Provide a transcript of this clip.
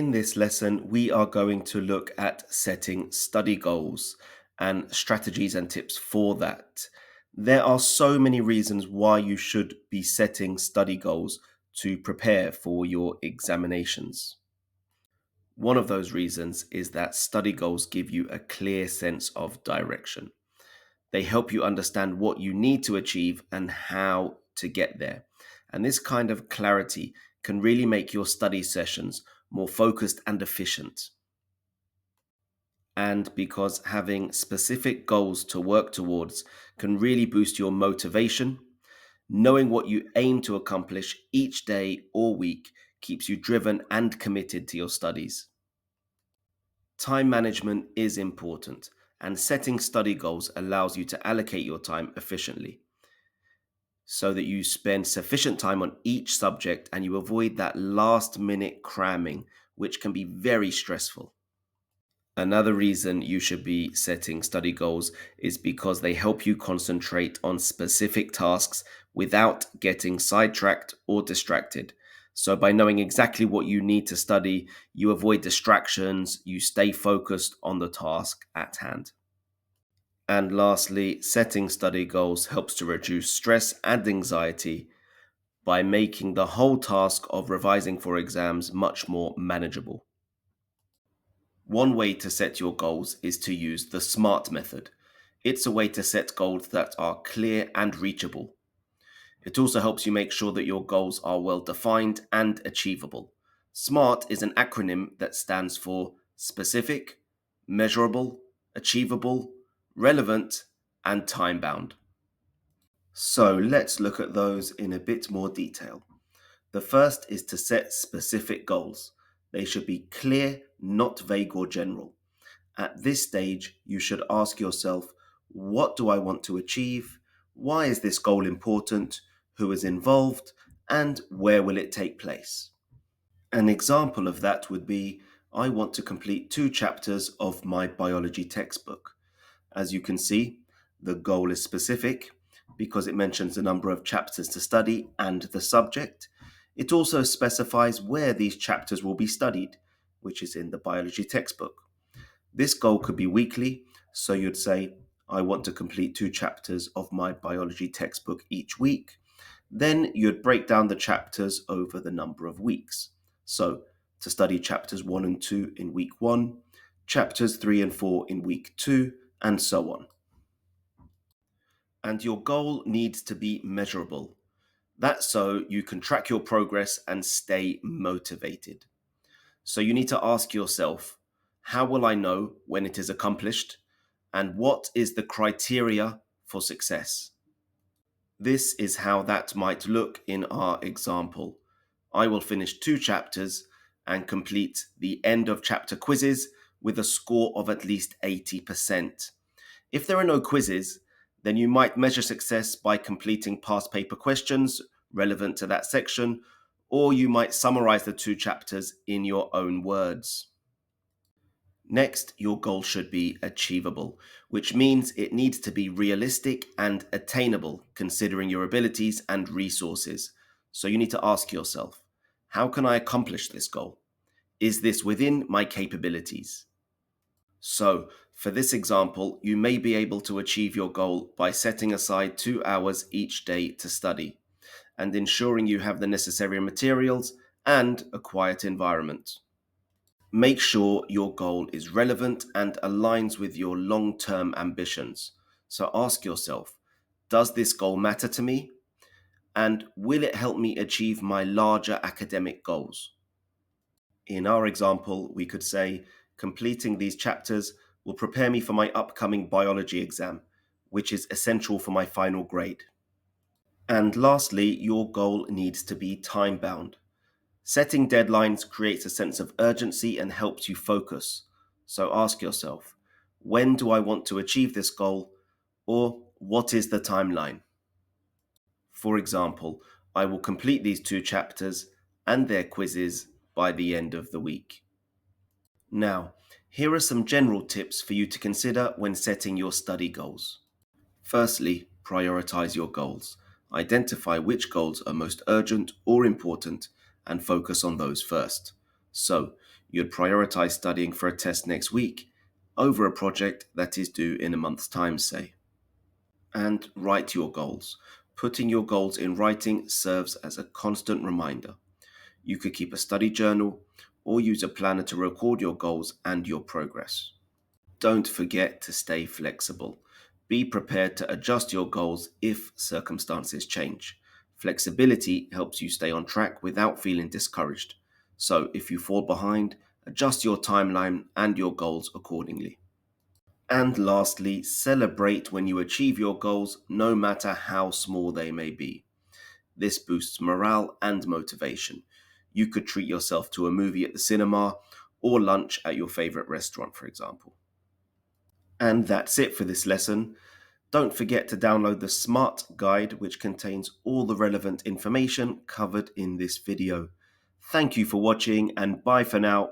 In this lesson, we are going to look at setting study goals and strategies and tips for that. There are so many reasons why you should be setting study goals to prepare for your examinations. One of those reasons is that study goals give you a clear sense of direction. They help you understand what you need to achieve and how to get there. And this kind of clarity can really make your study sessions more focused and efficient. And because having specific goals to work towards can really boost your motivation, knowing what you aim to accomplish each day or week keeps you driven and committed to your studies. Time management is important, and setting study goals allows you to allocate your time efficiently so that you spend sufficient time on each subject and you avoid that last minute cramming, which can be very stressful. Another reason you should be setting study goals is because they help you concentrate on specific tasks without getting sidetracked or distracted. So, by knowing exactly what you need to study, you avoid distractions, you stay focused on the task at hand. And lastly, setting study goals helps to reduce stress and anxiety by making the whole task of revising for exams much more manageable. One way to set your goals is to use the SMART method. It's a way to set goals that are clear and reachable. It also helps you make sure that your goals are well defined and achievable. SMART is an acronym that stands for specific, measurable, achievable, relevant, and time bound. So let's look at those in a bit more detail. The first is to set specific goals. They should be clear, not vague or general. At this stage, you should ask yourself, what do I want to achieve? Why is this goal important? Who is involved? And where will it take place? An example of that would be, I want to complete 2 chapters of my biology textbook. As you can see, the goal is specific because it mentions the number of chapters to study and the subject. It also specifies where these chapters will be studied, which is in the biology textbook. This goal could be weekly, so you'd say, I want to complete 2 chapters of my biology textbook each week. Then you'd break down the chapters over the number of weeks. So, to study chapters 1 and 2 in week 1, chapters 3 and 4 in week 2, and so on. And your goal needs to be measurable. That's so you can track your progress and stay motivated. So you need to ask yourself, how will I know when it is accomplished? And what is the criteria for success? This is how that might look in our example. I will finish 2 chapters and complete the end of chapter quizzes with a score of at least 80%. If there are no quizzes, then you might measure success by completing past paper questions relevant to that section, or you might summarize the 2 chapters in your own words. Next, your goal should be achievable, which means it needs to be realistic and attainable considering your abilities and resources. So you need to ask yourself, how can I accomplish this goal? Is this within my capabilities? So, for this example, you may be able to achieve your goal by setting aside 2 hours each day to study and ensuring you have the necessary materials and a quiet environment. Make sure your goal is relevant and aligns with your long term ambitions. So, ask yourself, does this goal matter to me? And will it help me achieve my larger academic goals? In our example, we could say, completing these chapters will prepare me for my upcoming biology exam, which is essential for my final grade. And lastly, your goal needs to be time bound. Setting deadlines creates a sense of urgency and helps you focus. So ask yourself, when do I want to achieve this goal? Or what is the timeline? For example, I will complete these 2 chapters and their quizzes by the end of the week. Now, here are some general tips for you to consider when setting your study goals. Firstly, prioritize your goals. Identify which goals are most urgent or important and focus on those first. So, You'd prioritize studying for a test next week over a project that is due in a month's time, say. And write your goals. Putting your goals in writing serves as a constant reminder. You could keep a study journal or use a planner to record your goals and your progress. Don't forget to stay flexible. Be prepared to adjust your goals if circumstances change. Flexibility helps you stay on track without feeling discouraged. So, if you fall behind, adjust your timeline and your goals accordingly. And lastly, celebrate when you achieve your goals, no matter how small they may be. This boosts morale and motivation. You could treat yourself to a movie at the cinema or lunch at your favorite restaurant, for example. And that's it for this lesson. Don't forget to download the SMART guide, which contains all the relevant information covered in this video. Thank you for watching, and bye for now.